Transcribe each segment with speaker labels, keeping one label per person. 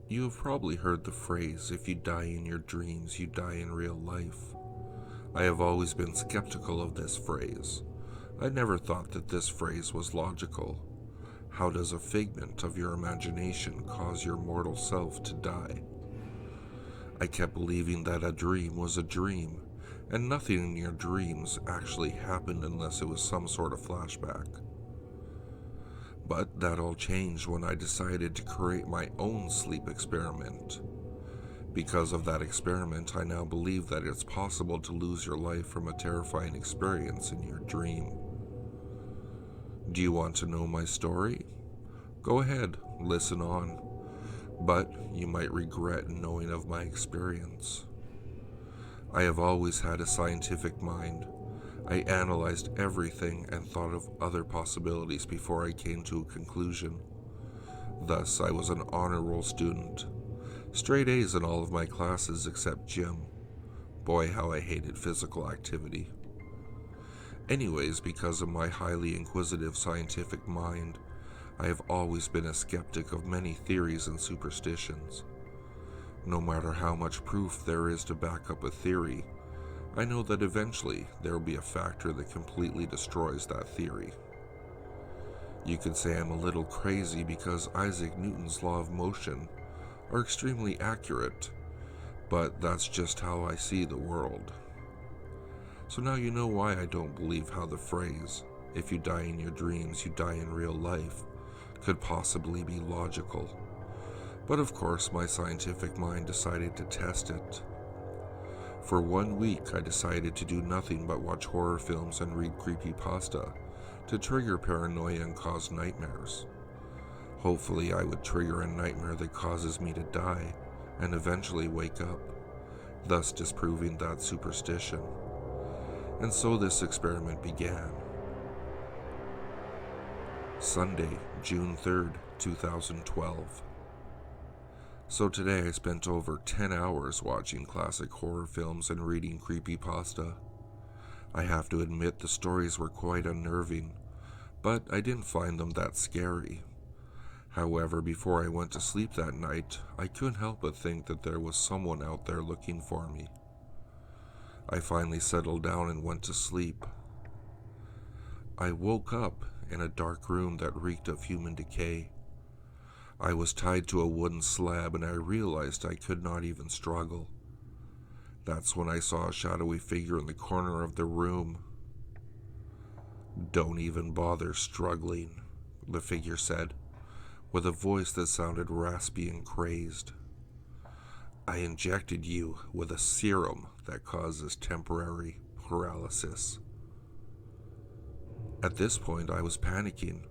Speaker 1: You have probably heard the phrase, if you die in your dreams, you die in real life. I have always been skeptical of this phrase. I never thought that this phrase was logical. How does a figment of your imagination cause your mortal self to die? I kept believing that a dream was a dream, and nothing in your dreams actually happened unless it was some sort of flashback. But that all changed when I decided to create my own sleep experiment. Because of that experiment, I now believe that it's possible to lose your life from a terrifying experience in your dream. Do you want to know my story? Go ahead, listen on, but you might regret knowing of my experience. I have always had a scientific mind. I analyzed everything and thought of other possibilities before I came to a conclusion. Thus, I was an honor roll student. Straight A's in all of my classes except gym. Boy, how I hated physical activity. Anyways, because of my highly inquisitive scientific mind, I have always been a skeptic of many theories and superstitions. No matter how much proof there is to back up a theory, I know that eventually there will be a factor that completely destroys that theory. You could say I'm a little crazy because Isaac Newton's law of motion are extremely accurate, but that's just how I see the world. So now you know why I don't believe how the phrase, if you die in your dreams, you die in real life, could possibly be logical. But of course, my scientific mind decided to test it. For 1 week, I decided to do nothing but watch horror films and read Creepypasta to trigger paranoia and cause nightmares. Hopefully, I would trigger a nightmare that causes me to die and eventually wake up, thus disproving that superstition. And so this experiment began. Sunday, June 3rd, 2012. So today I spent over 10 hours watching classic horror films and reading Creepypasta. I have to admit the stories were quite unnerving, but I didn't find them that scary. However, before I went to sleep that night, I couldn't help but think that there was someone out there looking for me. I finally settled down and went to sleep. I woke up in a dark room that reeked of human decay. I was tied to a wooden slab and I realized I could not even struggle. That's when I saw a shadowy figure in the corner of the room. "Don't even bother struggling," the figure said, with a voice that sounded raspy and crazed. "I injected you with a serum that causes temporary paralysis." At this point, I was panicking.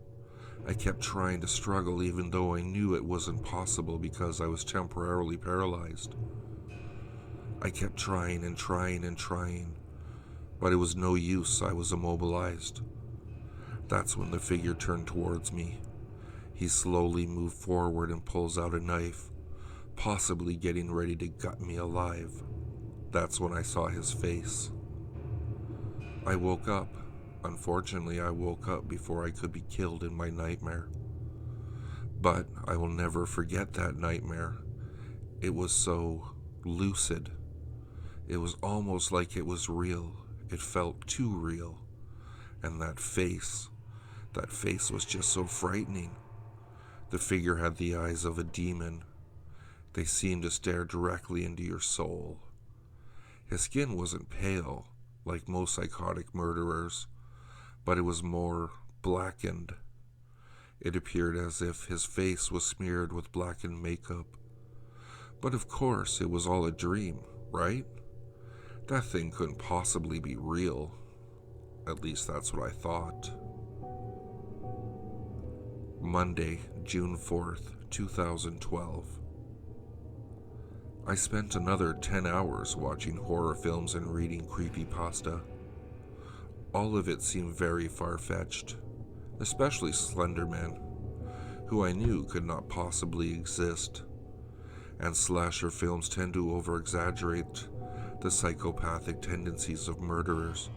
Speaker 1: I kept trying to struggle even though I knew it wasn't possible because I was temporarily paralyzed. I kept trying and trying and trying, but it was no use. I was immobilized. That's when the figure turned towards me. He slowly moved forward and pulls out a knife, possibly getting ready to gut me alive. That's when I saw his face. I woke up. Unfortunately, I woke up before I could be killed in my nightmare. But I will never forget that nightmare. It was so lucid. It was almost like it was real. It felt too real. And that face was just so frightening. The figure had the eyes of a demon. They seemed to stare directly into your soul. His skin wasn't pale, like most psychotic murderers, but it was more blackened. It appeared as if his face was smeared with blackened makeup. But of course, it was all a dream, right? That thing couldn't possibly be real. At least that's what I thought. Monday, June 4th, 2012. I spent another 10 hours watching horror films and reading Creepypasta. All of it seemed very far-fetched, especially Slenderman, who I knew could not possibly exist, and slasher films tend to over-exaggerate the psychopathic tendencies of murderers.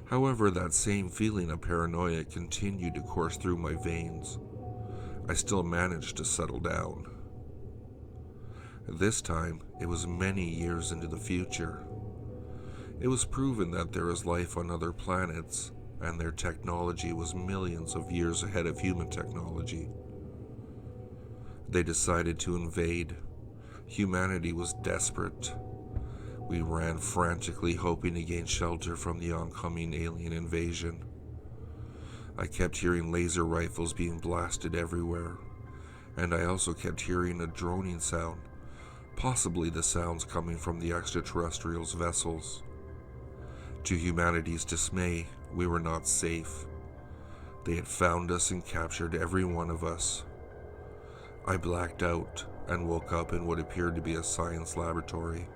Speaker 1: However, that same feeling of paranoia continued to course through my veins. I still managed to settle down. This time, it was many years into the future. It was proven that there is life on other planets, and their technology was millions of years ahead of human technology. They decided to invade. Humanity was desperate. We ran frantically, hoping to gain shelter from the oncoming alien invasion. I kept hearing laser rifles being blasted everywhere, and I also kept hearing a droning sound, possibly the sounds coming from the extraterrestrials' vessels. To humanity's dismay, we were not safe. They had found us and captured every one of us. I blacked out and woke up in what appeared to be a science laboratory.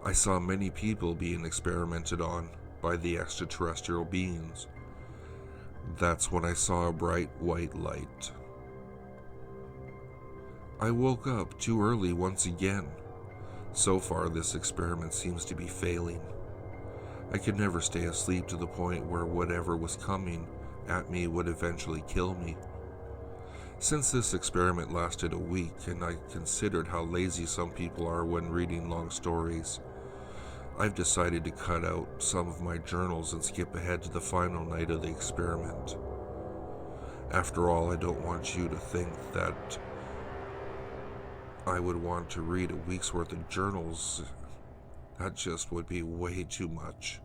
Speaker 1: I saw many people being experimented on by the extraterrestrial beings. That's when I saw a bright white light. I woke up too early once again. So far, this experiment seems to be failing. I could never stay asleep to the point where whatever was coming at me would eventually kill me. Since this experiment lasted a week, and I considered how lazy some people are when reading long stories, I've decided to cut out some of my journals and skip ahead to the final night of the experiment. After all, I don't want you to think that I would want to read a week's worth of journals. That just would be way too much.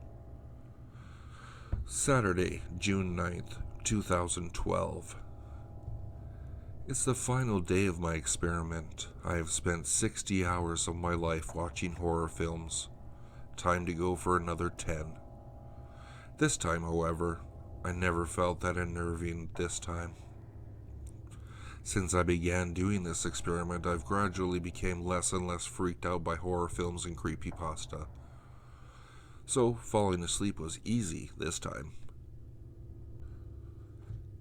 Speaker 1: Saturday, June 9th, 2012. It's the final day of my experiment. I have spent 60 hours of my life watching horror films. Time to go for another 10. This time, however, I never felt that unnerving this time. Since I began doing this experiment, I've gradually become less and less freaked out by horror films and creepypasta. So, falling asleep was easy this time.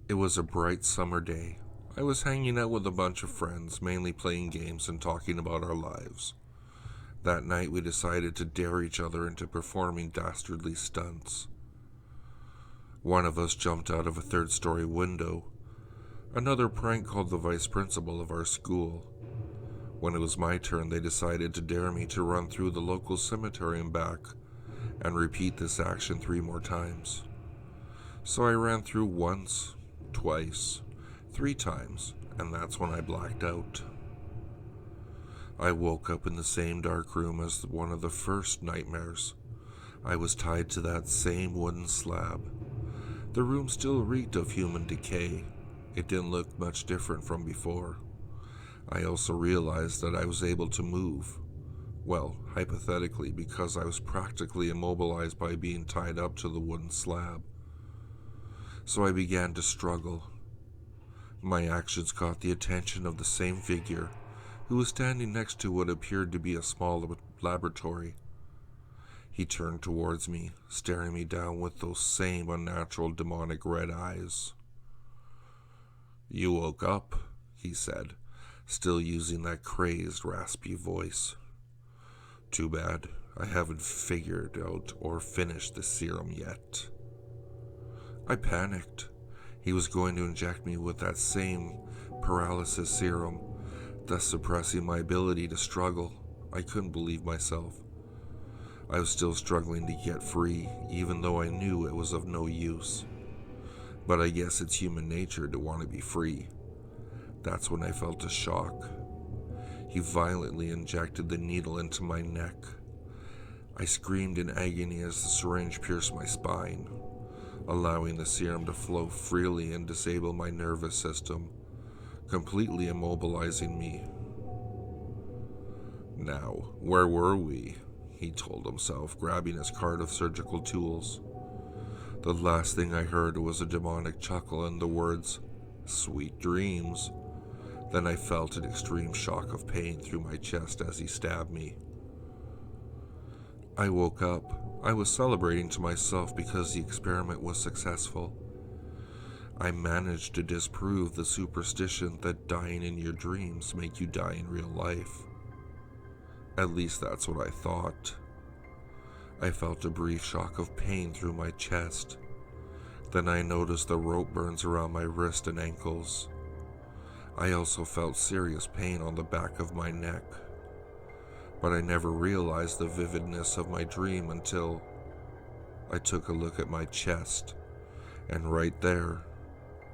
Speaker 1: It was a bright summer day. I was hanging out with a bunch of friends, mainly playing games and talking about our lives. That night we decided to dare each other into performing dastardly stunts. One of us jumped out of a third-story window. Another prank called the vice principal of our school. When it was my turn, they decided to dare me to run through the local cemetery and back, and repeat this action 3 more times. So I ran through once, twice, 3 times, and that's when I blacked out. I woke up in the same dark room as one of the first nightmares. I was tied to that same wooden slab. The room still reeked of human decay. It didn't look much different from before. I also realized that I was able to move. Well, hypothetically, because I was practically immobilized by being tied up to the wooden slab. So I began to struggle. My actions caught the attention of the same figure, who was standing next to what appeared to be a small laboratory. He turned towards me, staring me down with those same unnatural demonic red eyes. "You woke up," he said, still using that crazed, raspy voice. "Too bad, I haven't figured out or finished the serum yet." I panicked. He was going to inject me with that same paralysis serum, thus suppressing my ability to struggle. I couldn't believe myself. I was still struggling to get free, even though I knew it was of no use. But I guess it's human nature to want to be free. That's when I felt a shock. He violently injected the needle into my neck. I screamed in agony as the syringe pierced my spine, allowing the serum to flow freely and disable my nervous system, completely immobilizing me. "Now, where were we?" he told himself, grabbing his cart of surgical tools. The last thing I heard was a demonic chuckle and the words, "Sweet dreams." Then I felt an extreme shock of pain through my chest as he stabbed me. I woke up. I was celebrating to myself because the experiment was successful. I managed to disprove the superstition that dying in your dreams make you die in real life. At least that's what I thought. I felt a brief shock of pain through my chest. Then I noticed the rope burns around my wrist and ankles. I also felt serious pain on the back of my neck, but I never realized the vividness of my dream until I took a look at my chest, and right there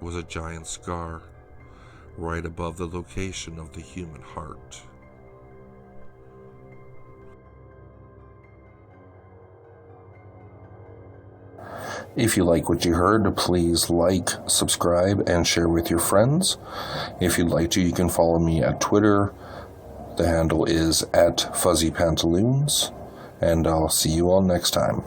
Speaker 1: was a giant scar right above the location of the human heart.
Speaker 2: If you like what you heard, please like, subscribe, and share with your friends. If you'd like to, you can follow me at Twitter. The handle is @FuzzyPantaloons, and I'll see you all next time.